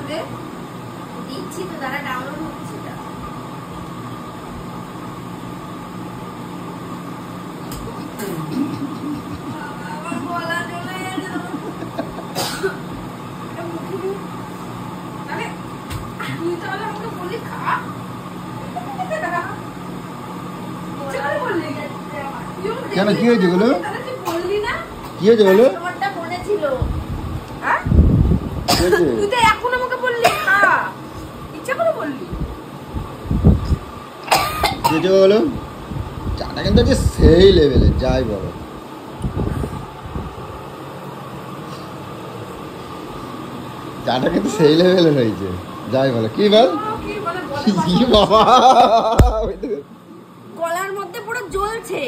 দে দিচ্ছি তো, দাঁড়া ডাউনলোড হচ্ছে এটা। আমার গলা চলে গেছে। আরে তুই তাহলে আমাকে বলি খা। কেন কি হয়েছে বলো? বললি না কি হয়েছে বলো? তোমারটা মনে ছিল। হ্যাঁ কি হয়েছে? তুই তো এখন আমাকে বললি খা, ইচ্ছা করে বললি। কি হয়েছে বলো? চাটা কিন্তু আজকে সেই লেভেলে, যাই বলো। চাটা কিন্তু সেই লেভেলে হয়েছে, যাই বলো। কি বল? কি বাবা, গলার মধ্যে পুরো জ্বলছে।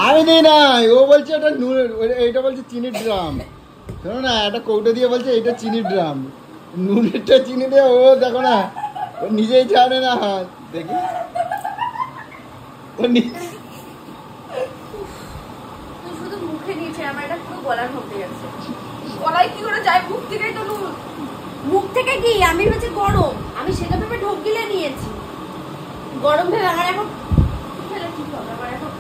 আমি দিই নাই, ও বলছে এটা এইটা বলছে চিনির ড্রাম। শোনো না, একটা কৌটো দিয়ে বলছে এটা চিনির ড্রাম, নুনেরটা চিনি দিয়ে ও দেখো না, ও নিজেই জানে না। দেখি ও শুধু মুখে নিয়েছে, আমার এটা পুরো গলার মধ্যে গেছে। গলায় কি করে যায়? মুখ থেকেই তো নুন। মুখ থেকে কি আমি হচ্ছে গরম, আমি সেটা ভেবে ঢোক গিলে নিয়েছি। গরম ভেবে আমার এখন খেলে ঠিক হবে। আমার এখন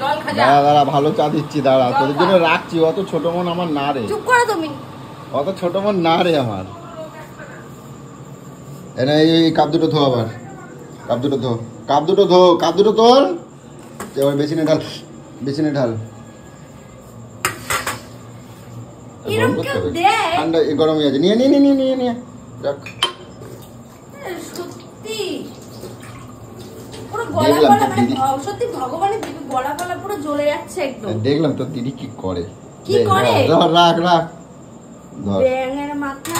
জল খা। দাঁড়া দাঁড়া, ভালো চা দিচ্ছি, দাঁড়া তোদের জন্য রাখছি। অত ছোট মন আমার না রে, চুপ করো তুমি। অত ছোট মন না রে আমার। এনে এই কাপ দুটো ধো, আবার কাপ দুটো ধো, কাপ দুটো ধো, কাপ দুটো তোল। এবার বেসিনে ঢাল, বেসিনে ঢাল। ঠান্ডা গরম হয়ে আছে, নিয়ে নিয়ে নিয়ে নিয়ে নিয়ে রাখ। সত্যি পুরো গলা গলা, মানে সত্যি ভগবানের গলা গলা পুরো জ্বলে যাচ্ছে একদম। দেখলাম তোর দিদি কি করে। কি করে? রাখ রাখ, ব্যাঙের মাথা।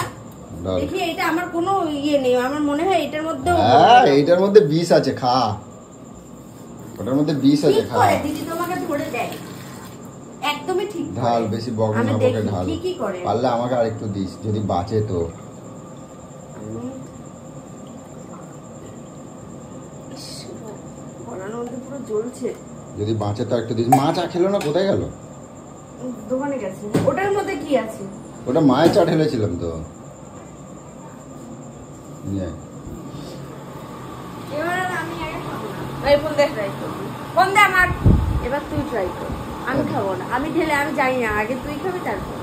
দেখি এটা আমার কোনো ইয়ে নেই, আমার মনে হয় এটার মধ্যে, হ্যাঁ এইটার মধ্যে বিষ আছে, খা। ওটার মধ্যে বিষ আছে, খা। দিদি তোমাকে ধরে দেয় একদমই ঠিক। ঢাল, বেশি বগনা না বকে ঢাল। কি করে পারলে আমাকে আরেকটু দিস, যদি বাঁচে তো। গলার মধ্যে পুরো জ্বলছে। যদি বাঁচে তো একটু দিস। মা চা খেলো না, কোথায় গেল? দোকানে গেছে। ওটার মধ্যে কি আছে? ওটা মায়ের চা ঢেলেছিলাম তো। এবার আমি আগে খাবো না। এই ফোন দে, ট্রাই করবি। ফোন দে আমার। এবার তুই ট্রাই কর। আমি খাবো না, আমি ঢেলে আমি জানি না, আগে তুই খাবি তারপর।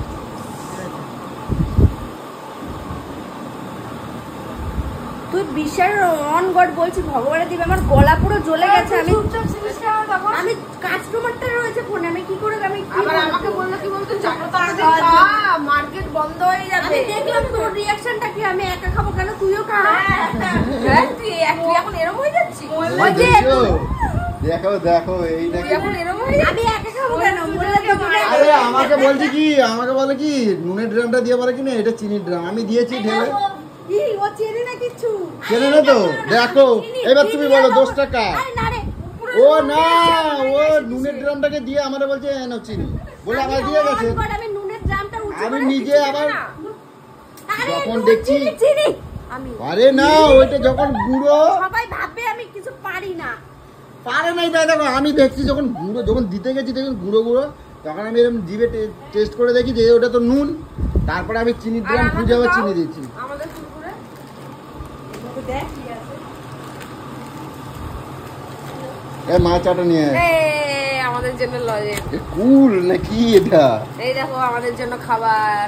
তুই বিশাল অন গড বলছি, ভগবানের দিবে আমার গলা পুরো জ্বলে গেছে। আমি কাস্টমারটা রয়েছে ফোনে, আমি কি করে আমি আবার আমাকে বললো কি বলতো চলো তাড়াতাড়ি মার্কেট বন্ধ হয়ে যাবে। আমি দেখলাম তোর রিঅ্যাকশনটা কি, আমি একা খাবো কেন, তুইও খা। হ্যাঁ তুই এখন এরকম হয়ে যাচ্ছিস। দেখো দেখো, এই দেখো এখন এরকম হয়ে যাচ্ছে। আমি একা খাবো কেন বললে তো। আরে আমাকে বলছি কি, আমাকে বলে কি নুনের ড্রামটা দিয়ে বলে কি না এটা চিনির ড্রাম। আমি দিয়েছি ঢেলে। কি ও চেনে না কিছু? চেনে না তো। দেখো এবার তুমি বলো 10 টাকা। ও না, ও নুনের ড্রামটাকে দিয়ে আমারে বলছে এনো চিনি বলে আমার দিয়ে গেছে। আমি নুনের ড্রামটা উঠে আমি নিজে আবার যখন দেখছি চিনি আমি, আরে না ওইটা যখন গুঁড়ো, সবাই ভাবে আমি কিছু পারি না। পারে নাই তাই দেখো, আমি দেখছি যখন গুঁড়ো যখন দিতে গেছি দেখুন গুঁড়ো গুঁড়ো, তখন আমি এরকম জিভে টেস্ট করে দেখি যে ওটা তো নুন। তারপরে আমি চিনির ড্রাম খুঁজে আবার চিনি দিচ্ছি। আমাদের কুকুরে এভাবে দেখ কি আছে। এই মা চাটা নিয়ে আমাদের জন্য লজে কুল নাকি এটা? এই দেখো আমাদের জন্য খাবার।